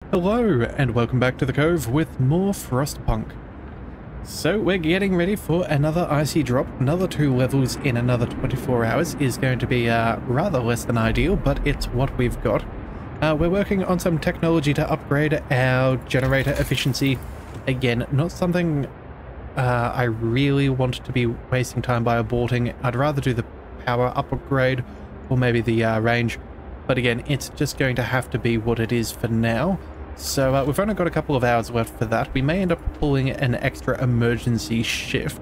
Hello and welcome back to the Cove with more Frostpunk. So we're getting ready for another icy drop. Another 2 levels in another 24 hours is going to be rather less than ideal, but it's what we've got. We're working on some technology to upgrade our generator efficiency. Again, not something I really want to be wasting time by aborting. I'd rather do the power upgrade or maybe the range. But again, it's just going to have to be what it is for now. So we've only got a couple of hours left for that. We may end up pulling an extra emergency shift,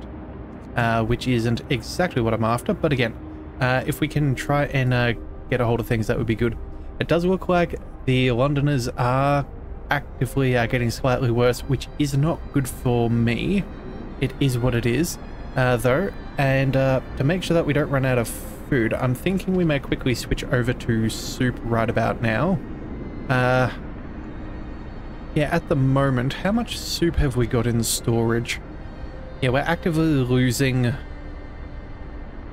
which isn't exactly what I'm after. But again, if we can try and get a hold of things, that would be good. It does look like the Londoners are actively getting slightly worse, which is not good for me. It is what it is, though. And to make sure that we don't run out of food, I'm thinking we may quickly switch over to soup right about now. Yeah, at the moment, how much soup have we got in storage? Yeah, we're actively losing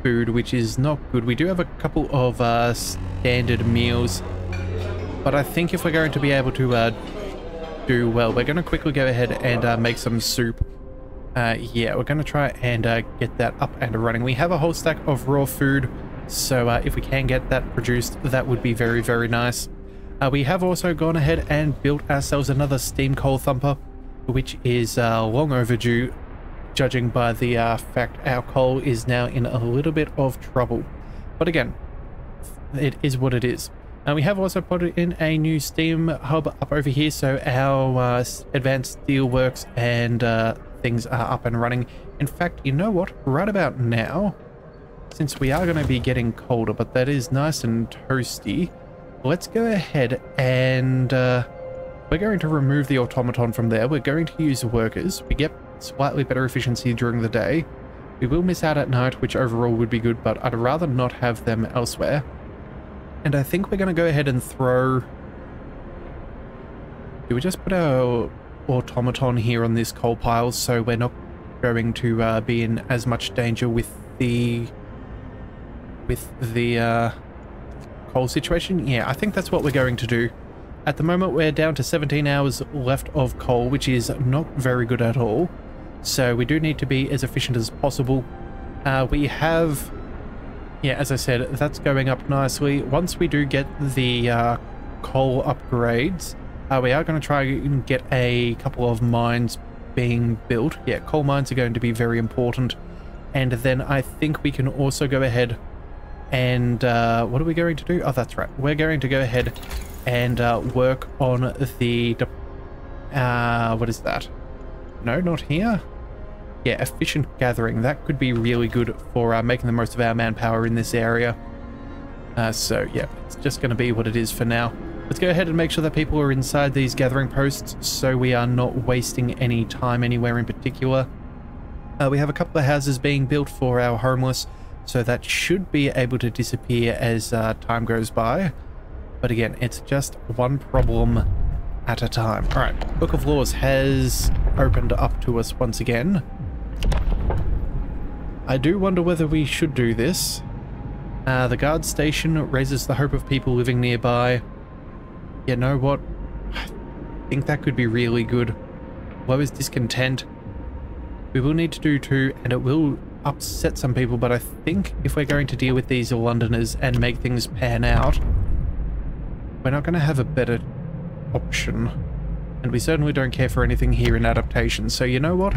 food, which is not good. We do have a couple of standard meals, but I think if we're going to be able to do well, we're going to quickly go ahead and make some soup. Yeah, we're going to try and get that up and running. We have a whole stack of raw food, so if we can get that produced, that would be very, very nice. We have also gone ahead and built ourselves another steam coal thumper, which is long overdue, judging by the fact our coal is now in a little bit of trouble. But again, it is what it is. We have also put in a new steam hub up over here, so our advanced steel works and things are up and running. In fact, you know what? Right about now, since we are going to be getting colder, but that is nice and toasty, let's go ahead and we're going to remove the automaton from there. We're going to use workers. We get slightly better efficiency during the day. We will miss out at night, which overall would be good, but I'd rather not have them elsewhere. And I think we're going to go ahead and throw... Do we just put our automaton here on this coal pile so we're not going to be in as much danger with the coal situation? Yeah, I think that's what we're going to do. At the moment, we're down to 17 hours left of coal, which is not very good at all. So we do need to be as efficient as possible. We have... Yeah, as I said, that's going up nicely. Once we do get the coal upgrades, we are going to try and get a couple of mines being built. Yeah, coal mines are going to be very important. And then I think we can also go ahead and what are we going to do? Oh, that's right. We're going to go ahead and work on the... what is that? No, not here. Yeah, efficient gathering. That could be really good for making the most of our manpower in this area. So, yeah, it's just going to be what it is for now. Let's go ahead and make sure that people are inside these gathering posts so we are not wasting any time anywhere in particular. We have a couple of houses being built for our homeless, so that should be able to disappear as time goes by. But again, it's just one problem at a time. Alright, Book of Laws has opened up to us once again. I do wonder whether we should do this. The guard station raises the hope of people living nearby. You know what? I think that could be really good. Lowers discontent. We will need to do 2, and it will upset some people, but I think if we're going to deal with these Londoners and make things pan out, we're not going to have a better option. And we certainly don't care for anything here in adaptation. So you know what?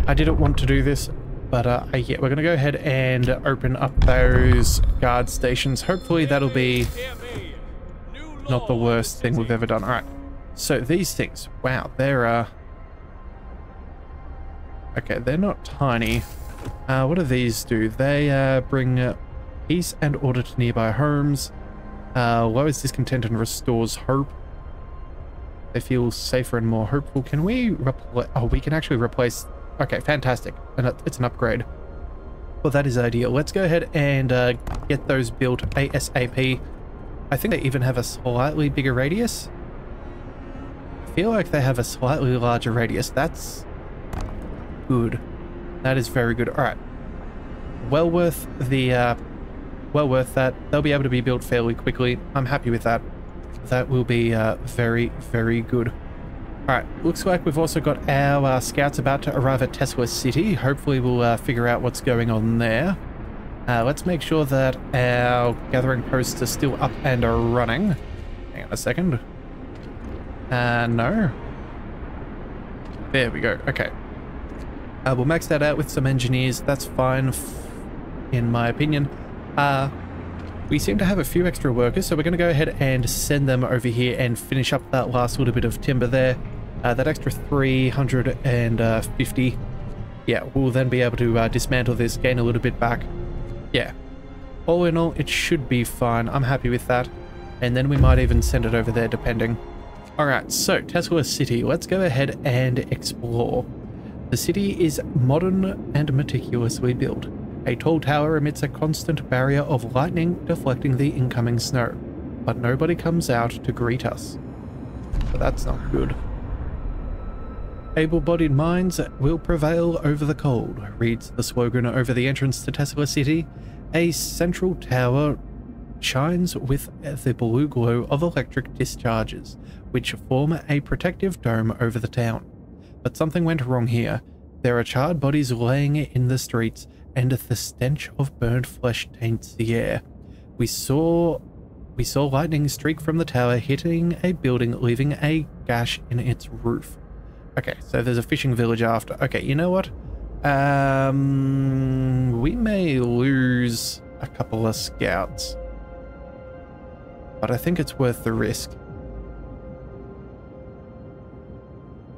I didn't want to do this, but yeah, we're going to go ahead and open up those guard stations. Hopefully that'll be not the worst thing we've ever done. All right. So these things, wow, they're okay, they're not tiny. What do these do? They bring peace and order to nearby homes, lowers discontent and restores hope. They feel safer and more hopeful. Can we replace... Oh, we can actually replace... Okay, fantastic. And it's an upgrade. Well, that is ideal. Let's go ahead and get those built ASAP. I think they even have a slightly bigger radius. I feel like they have a slightly larger radius. That's... good. That is very good. All right. Well worth the well worth that. They'll be able to be built fairly quickly. I'm happy with that. That will be very, very good. Alright, looks like we've also got our scouts about to arrive at Tesla City. Hopefully we'll figure out what's going on there. Let's make sure that our gathering posts are still up and are running. Hang on a second. No. There we go. Okay. We'll max that out with some engineers. That's fine, in my opinion. We seem to have a few extra workers, so we're going to go ahead and send them over here and finish up that last little bit of timber there. That extra 350. Yeah, we'll then be able to dismantle this, gain a little bit back. Yeah. All in all, it should be fine. I'm happy with that. And then we might even send it over there, depending. Alright, so Tesla City. Let's go ahead and explore. The city is modern and meticulously built. A tall tower emits a constant barrier of lightning, deflecting the incoming snow. But nobody comes out to greet us. So that's not good. Able-bodied minds will prevail over the cold, reads the slogan over the entrance to Tesla City. A central tower shines with the blue glow of electric discharges, which form a protective dome over the town. But something went wrong here. There are charred bodies laying in the streets, and the stench of burned flesh taints the air. We saw lightning streak from the tower, hitting a building, leaving a gash in its roof. Okay, so there's a fishing village after. Okay, you know what? We may lose a couple of scouts, but I think it's worth the risk.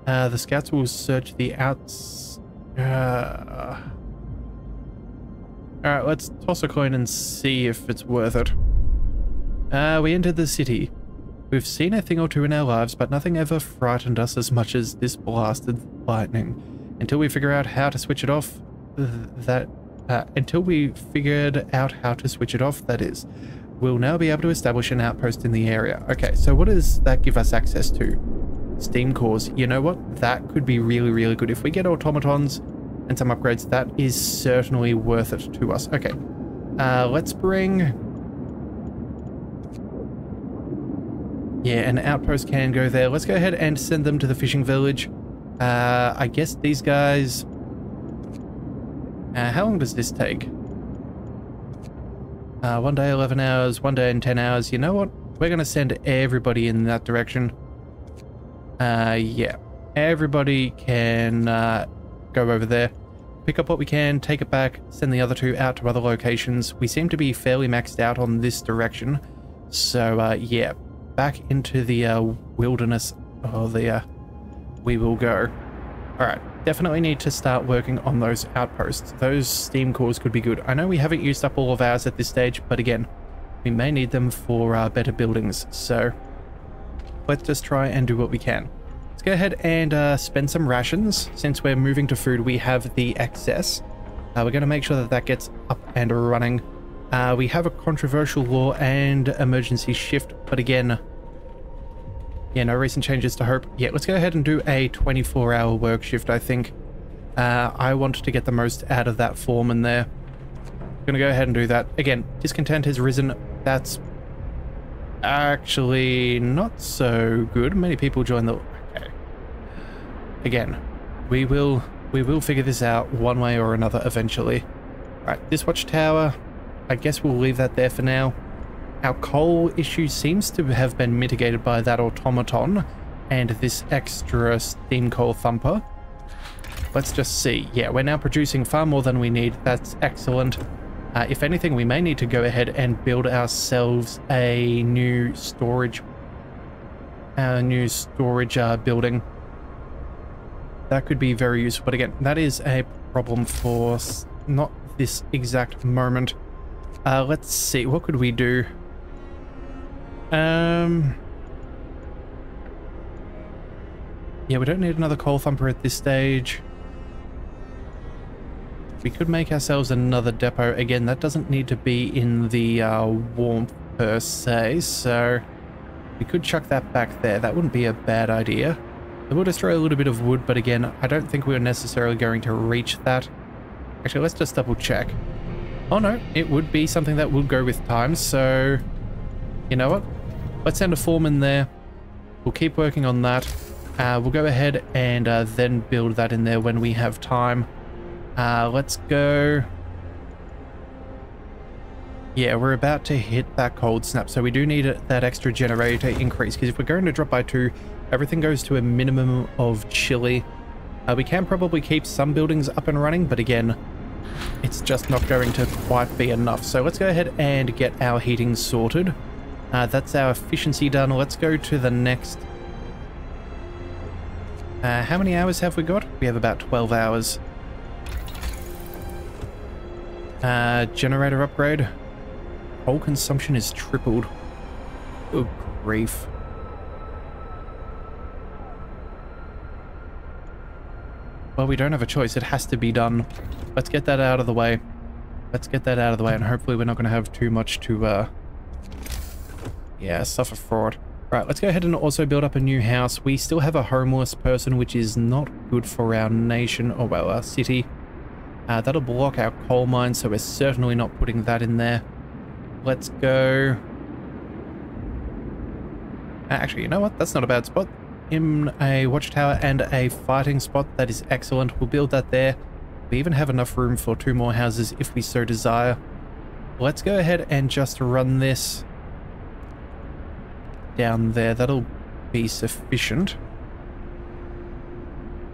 The scouts will search the outs. Alright, let's toss a coin and see if it's worth it. We entered the city. We've seen a thing or two in our lives, but nothing ever frightened us as much as this blasted lightning. Until we figure out how to switch it off, until we figured out how to switch it off, that is. We'll now be able to establish an outpost in the area. Okay, so what does that give us access to? Steam cores. You know what? That could be really, really good. If we get automatons and some upgrades, that is certainly worth it to us. Okay, let's bring... Yeah, an outpost can go there. Let's go ahead and send them to the fishing village. I guess these guys... how long does this take? 1 day, 11 hours, 1 day and 10 hours. You know what? We're going to send everybody in that direction. Yeah. Everybody can go over there. Pick up what we can, take it back, send the other two out to other locations. We seem to be fairly maxed out on this direction. So, yeah. Back into the wilderness we will go. Alright, definitely need to start working on those outposts. Those steam cores could be good. I know we haven't used up all of ours at this stage, but again, we may need them for better buildings, so let's just try and do what we can. Let's go ahead and spend some rations. Since we're moving to food, we have the excess. We're going to make sure that that gets up and running. We have a controversial law and emergency shift, but again, yeah, no recent changes to hope. Yeah, let's go ahead and do a 24-hour work shift, I think. I want to get the most out of that foreman there. I'm gonna go ahead and do that. Again, discontent has risen. That's actually not so good. Many people join the... Okay. Again, we will figure this out one way or another eventually. Right, this watchtower... I guess we'll leave that there for now. Our coal issue seems to have been mitigated by that automaton and this extra steam coal thumper. Let's just see. Yeah, we're now producing far more than we need. That's excellent. If anything, we may need to go ahead and build ourselves a new storage building. That could be very useful. But again, that is a problem for not this exact moment. Let's see, what could we do? Yeah, we don't need another coal thumper at this stage. We could make ourselves another depot. Again, that doesn't need to be in the warmth per se, so we could chuck that back there. That wouldn't be a bad idea. It will destroy a little bit of wood, but again, I don't think we're necessarily going to reach that. Actually, let's just double check. Oh no, it would be something that would go with time, so you know what? let's send a foreman there. We'll keep working on that. We'll go ahead and then build that in there when we have time. Let's go. Yeah, we're about to hit that cold snap, so we do need that extra generator increase, because if we're going to drop by 2, everything goes to a minimum of chilly. We can probably keep some buildings up and running, but again, it's just not going to quite be enough. So let's go ahead and get our heating sorted. That's our efficiency done. Let's go to the next. How many hours have we got? We have about 12 hours. Generator upgrade. Coal consumption is tripled. Oh, grief. Well, we don't have a choice. It has to be done. Let's get that out of the way. Let's get that out of the way, and hopefully we're not going to have too much to, yeah, suffer fraud. Right, let's go ahead and also build up a new house. We still have a homeless person, which is not good for our nation, or well, our city. That'll block our coal mine, so we're certainly not putting that in there. Let's go. Actually, you know what? That's not a bad spot. In a watchtower and a fighting spot, that is excellent. We'll build that there. We even have enough room for 2 more houses if we so desire. Let's go ahead and just run this down there. That'll be sufficient.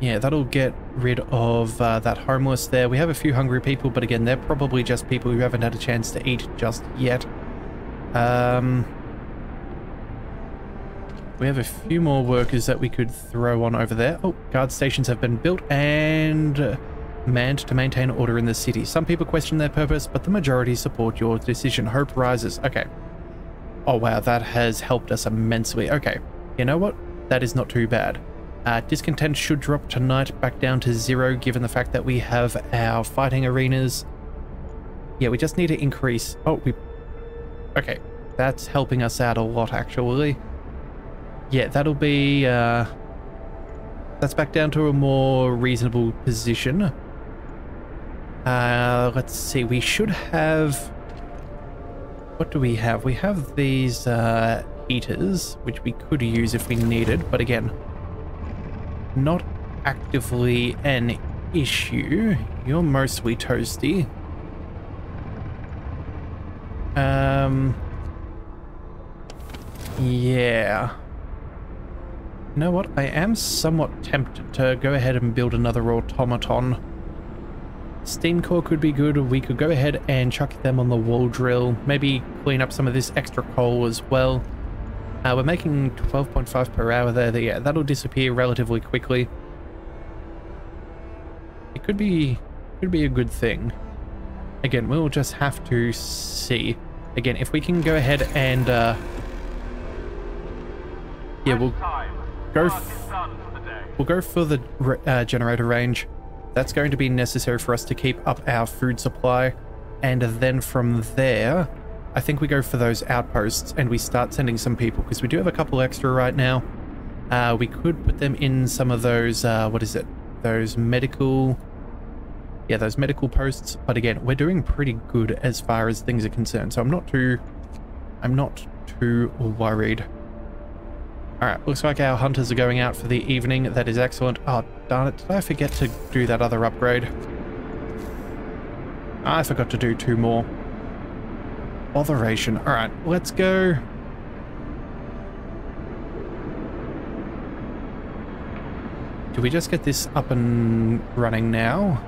Yeah, that'll get rid of that homeless there. We have a few hungry people, but again, they're probably just people who haven't had a chance to eat just yet. We have a few more workers that we could throw on over there. Oh, guard stations have been built and manned to maintain order in the city. Some people question their purpose, but the majority support your decision. Hope rises. Okay. Oh, wow, that has helped us immensely. Okay, you know what? That is not too bad. Discontent should drop tonight back down to 0, given the fact that we have our fighting arenas. Yeah, we just need to increase. Oh, okay, that's helping us out a lot, actually. Yeah, that'll be... that's back down to a more reasonable position. Let's see, we should have... What do we have? We have these heaters, which we could use if we needed, but again, not actively an issue. You're mostly toasty. Yeah. You know what? I am somewhat tempted to go ahead and build another automaton. Steam core could be good. We could go ahead and chuck them on the wall drill. Maybe clean up some of this extra coal as well. We're making 12.5 per hour there. Yeah, that'll disappear relatively quickly. It could be a good thing. Again, we'll just have to see. Again, if we can go ahead and yeah, we'll go for the generator range. That's going to be necessary for us to keep up our food supply, and then from there I think we go for those outposts and we start sending some people, because we do have a couple extra right now. We could put them in some of those what is it, those medical, yeah, those medical posts, but again, we're doing pretty good as far as things are concerned, so I'm not too worried. Alright, looks like our hunters are going out for the evening. That is excellent. Oh, darn it. Did I forget to do that other upgrade? I forgot to do 2 more. Botheration. Alright, let's go. Do we just get this up and running now?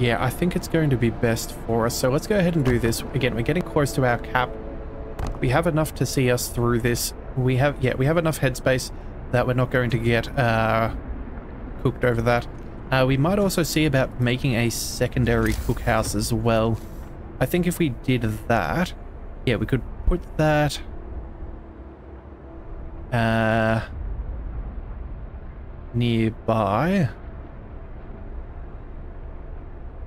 Yeah, I think it's going to be best for us. So let's go ahead and do this. Again, we're getting close to our cap. We have enough to see us through this. We have enough headspace that we're not going to get cooked over that. We might also see about making a secondary cookhouse as well. I think if we did that, yeah, we could put that nearby.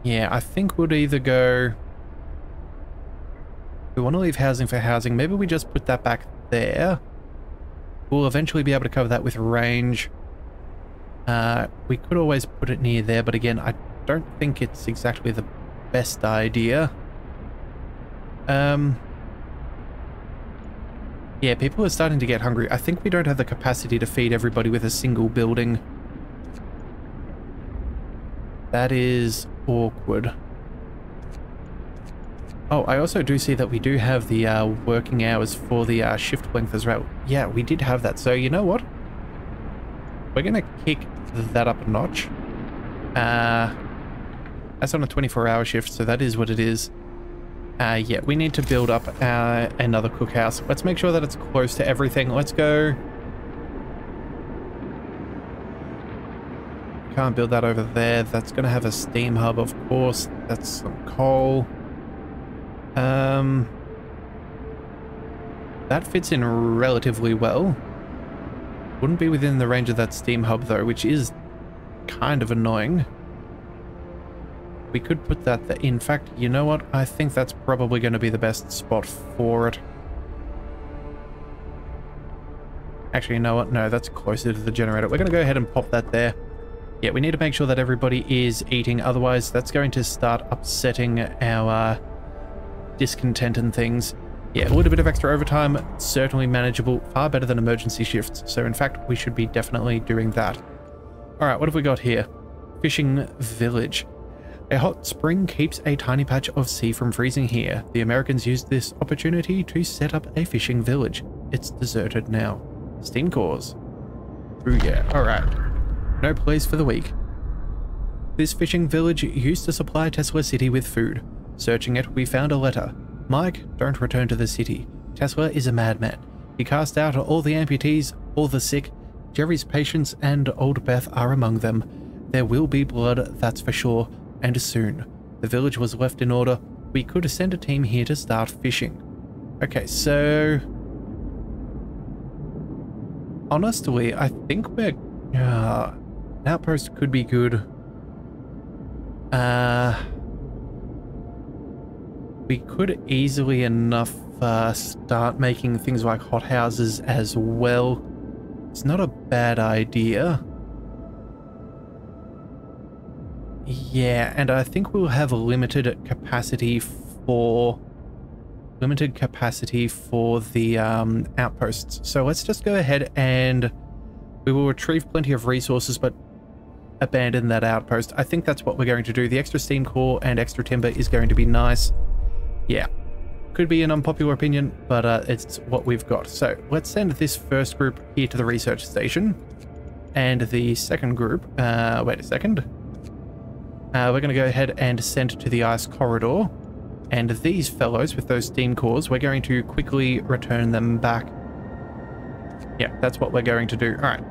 Yeah, I think we'd either go... We want to leave housing for housing. Maybe we just put that back there. We'll eventually be able to cover that with range. We could always put it near there, but again, I don't think it's exactly the best idea. Yeah, people are starting to get hungry. I think we don't have the capacity to feed everybody with a single building. That is awkward. Oh, I also do see that we do have the working hours for the shift length as well. Yeah, we did have that. So you know what? We're going to kick that up a notch. That's on a 24-hour shift, so that is what it is. Yeah, we need to build up another cookhouse. Let's make sure that it's close to everything. Let's go. Can't build that over there. That's going to have a steam hub, of course. That's some coal. That fits in relatively well. Wouldn't be within the range of that steam hub, though, which is kind of annoying. We could put that there. In fact, you know what? I think that's probably going to be the best spot for it. Actually, you know what? No, that's closer to the generator. We're going to go ahead and pop that there. Yeah, we need to make sure that everybody is eating. Otherwise, that's going to start upsetting our discontent and things. Yeah, a little bit of extra overtime, certainly manageable. Far better than emergency shifts. So, in fact, we should be definitely doing that. All right, what have we got here? Fishing village. A hot spring keeps a tiny patch of sea from freezing here. The Americans used this opportunity to set up a fishing village. It's deserted now. Steam cores. Ooh yeah, alright. No place for the weak. This fishing village used to supply Tesla City with food. Searching it, we found a letter. Mike, don't return to the city. Tesla is a madman. He cast out all the amputees, all the sick. Jerry's patients and old Beth are among them. There will be blood, that's for sure. And soon. The village was left in order. We could send a team here to start fishing. Okay, so... honestly, I think we're... an outpost could be good. We could easily enough start making things like hothouses as well. It's not a bad idea. Yeah, and I think we'll have a limited capacity for the outposts. So let's just go ahead and we will retrieve plenty of resources, but abandon that outpost. I think that's what we're going to do. The extra steam core and extra timber is going to be nice. Yeah, could be an unpopular opinion, but it's what we've got. So let's send this first group here to the research station, and the second group, wait a second. We're going to go ahead and send to the ice corridor. And these fellows with those steam cores, we're going to quickly return them back. Yeah, that's what we're going to do. Alright.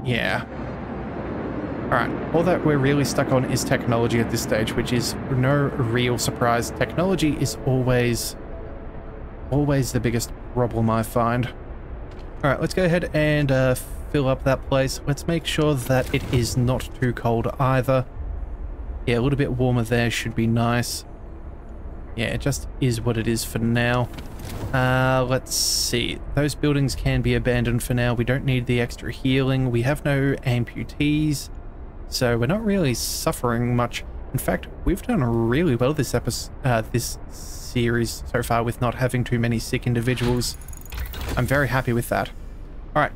Yeah. Alright. All that we're really stuck on is technology at this stage, which is no real surprise. Technology is always the biggest problem I find. Alright, let's go ahead and fill up that place. Let's make sure that it is not too cold either. Yeah, a little bit warmer there should be nice. Yeah, it just is what it is for now. Let's see. Those buildings can be abandoned for now. We don't need the extra healing. We have no amputees, so we're not really suffering much. In fact, we've done really well this series so far with not having too many sick individuals. I'm very happy with that. Alright,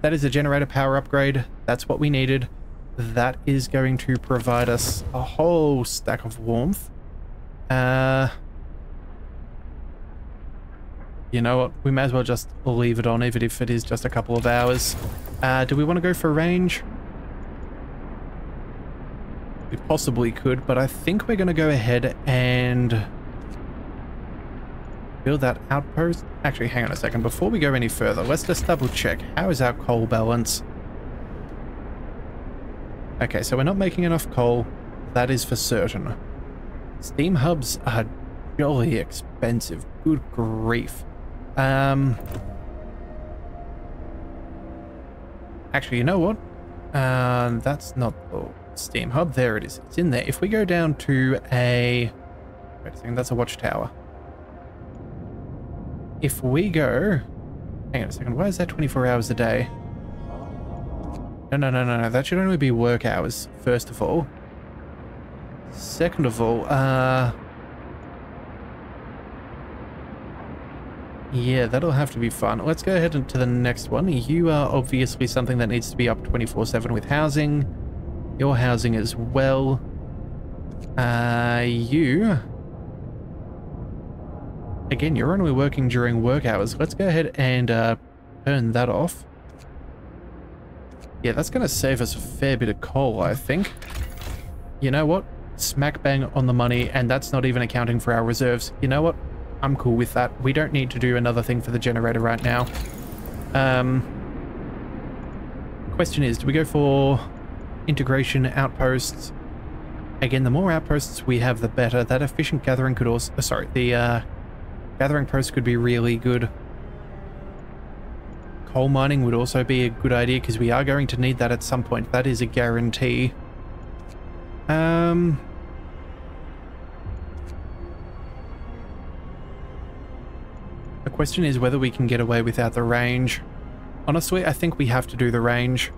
that is a generator power upgrade. That's what we needed. That is going to provide us a whole stack of warmth. You know what? We may as well just leave it on, even if it is just a couple of hours. Do we want to go for range? We possibly could, but I think we're going to go ahead and build that outpost. Actually, hang on a second. Before we go any further, let's just double check. How is our coal balance? Okay, so we're not making enough coal. That is for certain. Steam hubs are jolly expensive. Good grief. Actually, you know what? That's not the steam hub. There it is. It's in there. If we go down to a... wait a second, that's a watchtower. If we go... hang on a second. Why is that 24 hours a day? No. That should only be work hours, first of all. Second of all, yeah, that'll have to be fun. Let's go ahead into the next one. You are obviously something that needs to be up 24/7 with housing. Your housing as well. You... Again, you're only working during work hours. Let's go ahead and turn that off. Yeah, that's going to save us a fair bit of coal, I think. You know what? Smack bang on the money, and that's not even accounting for our reserves. You know what? I'm cool with that. We don't need to do another thing for the generator right now. Question is, do we go for integration outposts? Again, the more outposts we have, the better. That efficient gathering could also... sorry, the gathering post could be really good. Coal mining would also be a good idea because we are going to need that at some point. That is a guarantee. The question is whether we can get away without the range. Honestly, I think we have to do the range.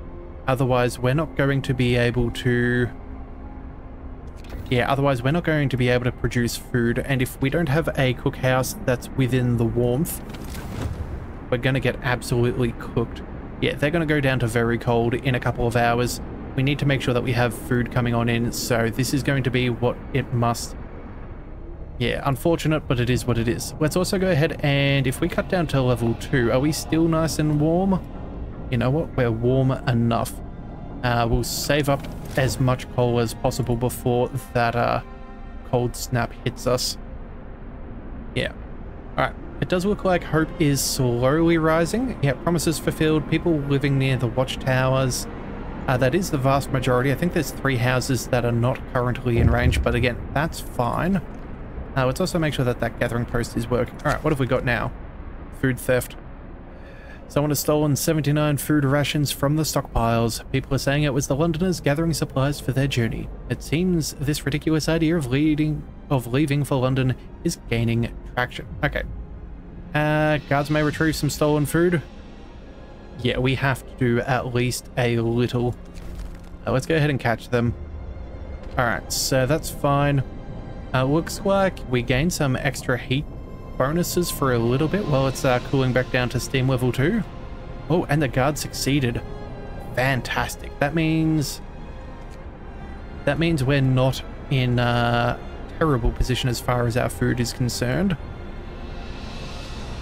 Otherwise, we're not going to be able to... Yeah, otherwise we're not going to be able to produce food. And if we don't have a cookhouse that's within the warmth, we're going to get absolutely cooked. Yeah, they're going to go down to very cold in a couple of hours. We need to make sure that we have food coming on in. So this is going to be what it must... Yeah, unfortunate, but it is what it is. Let's also go ahead and if we cut down to level 2, are we still nice and warm? You know what? We're warm enough. We'll save up as much coal as possible before that cold snap hits us. Yeah. Alright. It does look like hope is slowly rising. Yeah, promises fulfilled. People living near the watchtowers. That is the vast majority. I think there's 3 houses that are not currently in range, but again, that's fine. Let's also make sure that that gathering post is working. Alright, what have we got now? Food theft. Someone has stolen 79 food rations from the stockpiles. People are saying it was the Londoners gathering supplies for their journey. It seems this ridiculous idea of leaving for London is gaining traction. Okay. Guards may retrieve some stolen food. Yeah, we have to do at least a little. Let's go ahead and catch them. Alright, so that's fine. Looks like we gained some extra heat bonuses for a little bit while it's cooling back down to steam level 2. Oh, and the guard succeeded. Fantastic. That means we're not in a terrible position as far as our food is concerned.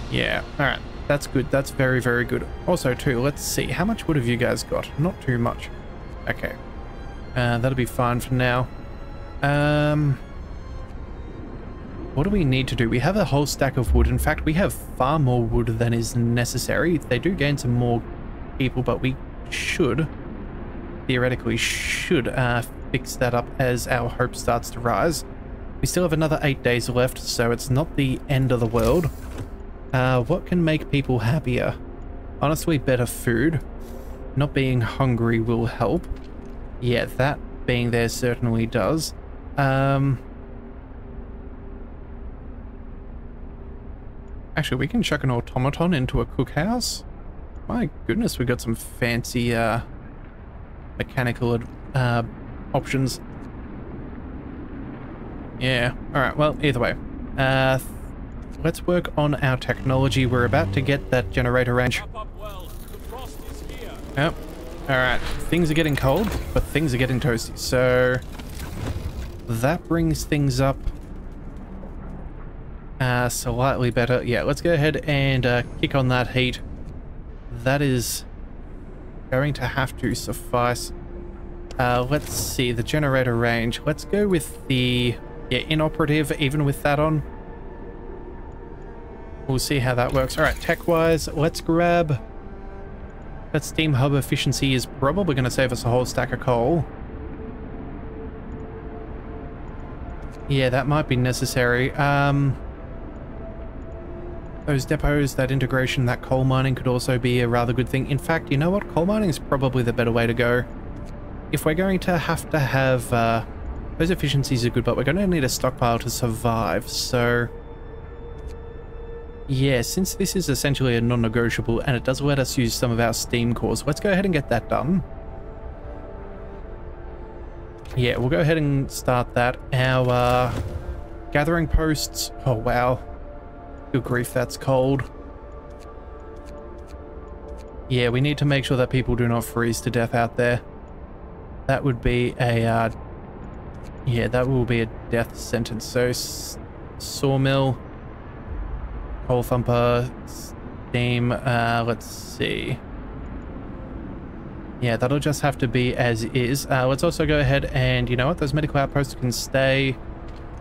Yeah, alright. That's good. That's very, very good. Also, too, let's see. How much wood have you guys got? Not too much. Okay. That'll be fine for now. What do we need to do? We have a whole stack of wood. In fact, we have far more wood than is necessary. They do gain some more people, but we should, theoretically, fix that up as our hope starts to rise. We still have another 8 days left, so it's not the end of the world. What can make people happier? Honestly, better food. Not being hungry will help. Yeah, that being there certainly does. Actually, we can chuck an automaton into a cookhouse. My goodness, we got some fancy mechanical options. Yeah, alright, well, either way. Let's work on our technology. We're about to get that generator range. Yep. Alright, things are getting cold, but things are getting toasty. So that brings things up slightly better. Yeah, let's go ahead and kick on that heat. That is going to have to suffice. Let's see, the generator range. Let's go with the inoperative, even with that on. We'll see how that works. Alright, tech-wise, let's grab... That steam hub efficiency is probably going to save us a whole stack of coal. Yeah, that might be necessary. Those depots, that integration, that coal mining could also be a rather good thing. In fact, you know what? Coal mining is probably the better way to go. If we're going to have those efficiencies are good, but we're going to need a stockpile to survive, so... Yeah, since this is essentially a non-negotiable and it does let us use some of our steam cores, let's go ahead and get that done. Yeah, we'll go ahead and start that. Our gathering posts. Oh, wow. Good grief, that's cold. Yeah, we need to make sure that people do not freeze to death out there. That would be a... yeah, that will be a death sentence. So, sawmill, coal thumper, steam, let's see. Yeah, that'll just have to be as is. Let's also go ahead and, you know what, those medical outposts can stay.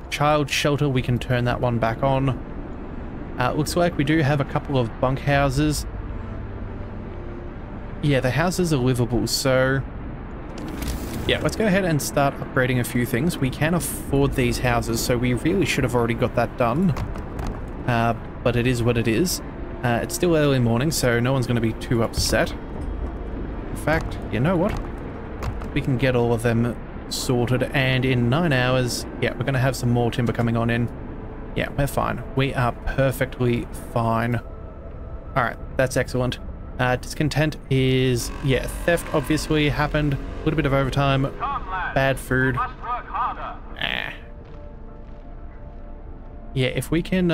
Child shelter, we can turn that one back on. Looks like we do have a couple of bunk houses. Yeah, the houses are livable, so... yeah, let's go ahead and start upgrading a few things. We can afford these houses, so we really should have already got that done. But it is what it is. It's still early morning, so no one's going to be too upset. In fact, you know what? We can get all of them sorted, and in 9 hours, yeah, we're going to have some more timber coming on in. Yeah, we're fine. We are perfectly fine. Alright, that's excellent. Discontent is, yeah, theft obviously happened. A little bit of overtime. Bad food. Yeah, if we can,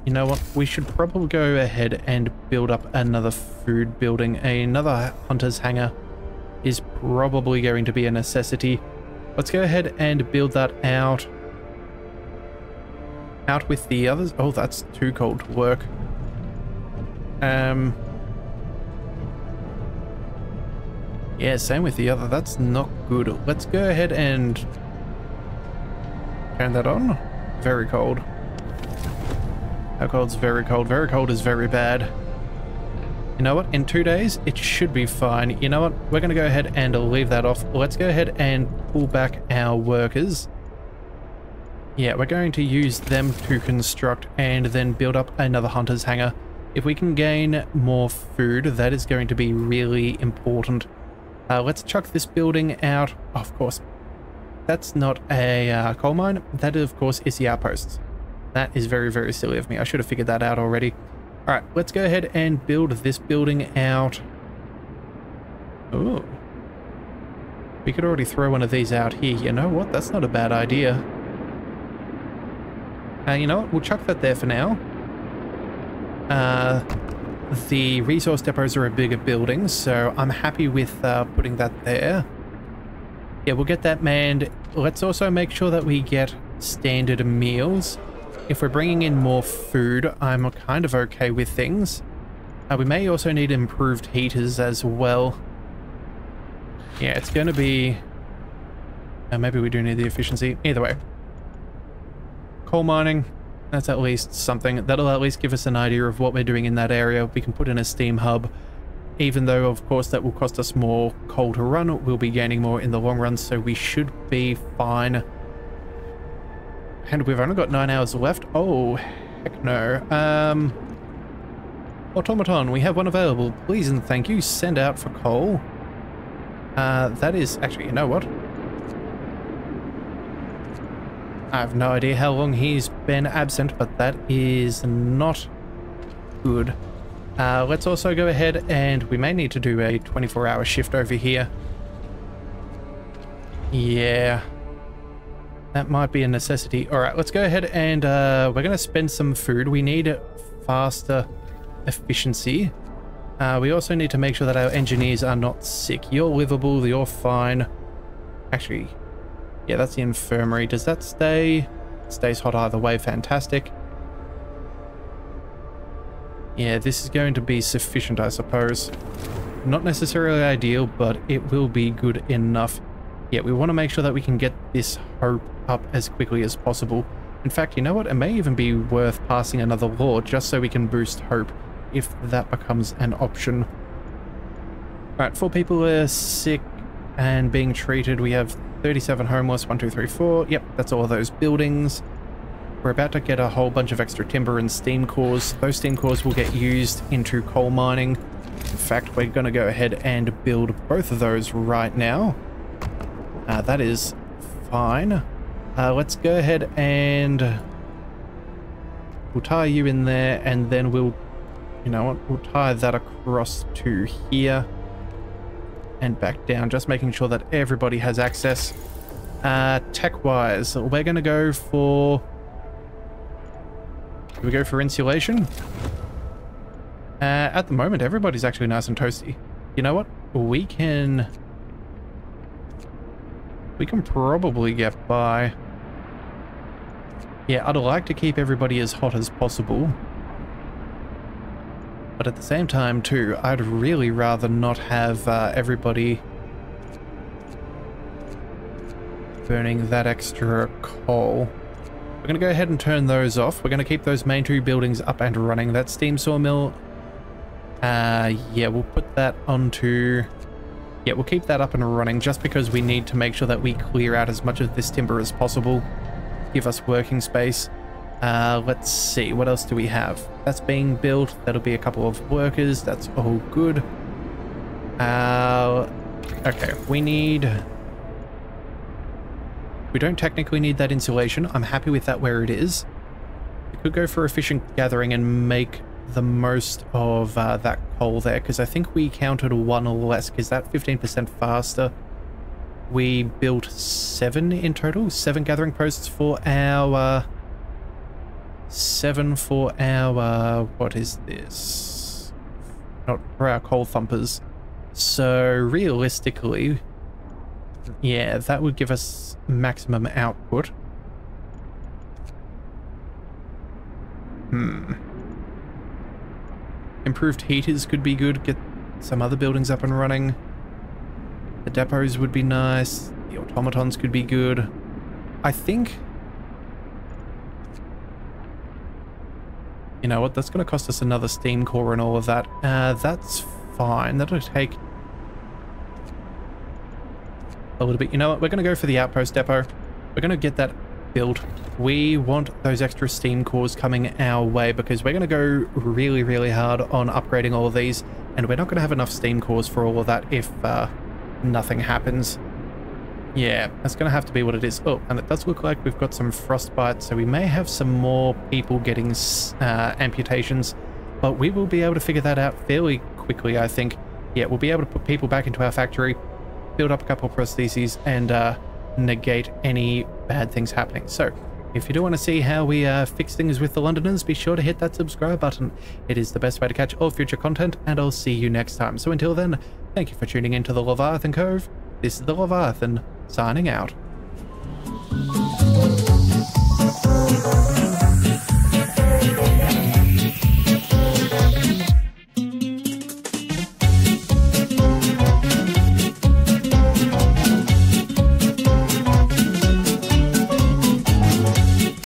you know what, we should probably go ahead and build up another food building. Another hunter's hangar is probably going to be a necessity. Let's go ahead and build that out. Out with the others. Oh, that's too cold to work. Yeah, same with the other. That's not good. Let's go ahead and turn that on. Very cold. How cold's very cold? Very cold is very bad. You know what? In 2 days, it should be fine. You know what? We're going to go ahead and leave that off. Let's go ahead and pull back our workers. Yeah, we're going to use them to construct and then build up another hunter's hangar. If we can gain more food, that is going to be really important. Let's chuck this building out. Oh, of course, that's not a coal mine. That, of course, is the outposts. That is very, very silly of me. I should have figured that out already. All right, let's go ahead and build this building out. Oh, we could already throw one of these out here. You know what? That's not a bad idea. You know what? We'll chuck that there for now. The resource depots are a bigger building, so I'm happy with putting that there. Yeah, we'll get that manned. Let's also make sure that we get standard meals. If we're bringing in more food, I'm kind of okay with things. We may also need improved heaters as well. Yeah, it's going to be... maybe we do need the efficiency. Either way. Coal mining. That's at least something. That'll at least give us an idea of what we're doing in that area. We can put in a steam hub. Even though, of course, that will cost us more coal to run, we'll be gaining more in the long run, so we should be fine. And we've only got 9 hours left. Oh, heck no. Automaton, we have one available. Please and thank you. Send out for coal. That is... actually, you know what? I have no idea how long he's been absent, but that is not good. Let's also go ahead and we may need to do a 24-hour shift over here. Yeah. That might be a necessity. Alright, let's go ahead and we're going to spend some food. We need faster efficiency. We also need to make sure that our engineers are not sick. You're livable, you're fine. Actually... yeah, that's the infirmary. Does that stay? It stays hot either way. Fantastic. Yeah, this is going to be sufficient, I suppose. Not necessarily ideal, but it will be good enough. Yeah, we want to make sure that we can get this hope up as quickly as possible. In fact, you know what? It may even be worth passing another law just so we can boost hope if that becomes an option. Alright, 4 people are sick and being treated. We have 37 homeless, 1, 2, 3, 4. Yep, that's all of those buildings. We're about to get a whole bunch of extra timber and steam cores. Those steam cores will get used into coal mining. In fact, we're going to go ahead and build both of those right now. That is fine. Let's go ahead and we'll tie you in there, and then we'll, you know what, we'll tie that across to here and back down, just making sure that everybody has access. Tech-wise, we're going to go for... Do we go for insulation? At the moment, everybody's actually nice and toasty. You know what? We can probably get by. Yeah, I'd like to keep everybody as hot as possible. But at the same time, too, I'd really rather not have everybody burning that extra coal. We're going to go ahead and turn those off. We're going to keep those main two buildings up and running. That steam sawmill, yeah, we'll put that onto... Yeah, we'll keep that up and running just because we need to make sure that we clear out as much of this timber as possible. Give us working space. Let's see, what else do we have? That's being built. That'll be a couple of workers. That's all good. Okay, we don't technically need that insulation. I'm happy with that where it is. We could go for efficient gathering and make the most of that coal there, because I think we counted one less, because that 15% faster. We built 7 in total, 7 gathering posts for our... 7 for our... what is this? Not for our coal thumpers. So realistically, yeah, that would give us maximum output. Improved heaters could be good. Get some other buildings up and running. The depots would be nice. The automatons could be good. I think... You know what? That's going to cost us another steam core and all of that. That's fine. That'll take a little bit. You know what? We're going to go for the outpost depot. We're going to get that built. We want those extra steam cores coming our way because we're going to go really, really hard on upgrading all of these, and we're not going to have enough steam cores for all of that if nothing happens. Yeah, that's going to have to be what it is. Oh, and it does look like we've got some frostbite, so we may have some more people getting amputations, but we will be able to figure that out fairly quickly, I think. Yeah, we'll be able to put people back into our factory, build up a couple of prostheses, and negate any bad things happening. So, if you do want to see how we fix things with the Londoners, be sure to hit that subscribe button. It is the best way to catch all future content, and I'll see you next time. So until then, thank you for tuning into the Leviathan Cove. This is the Leviathan, signing out.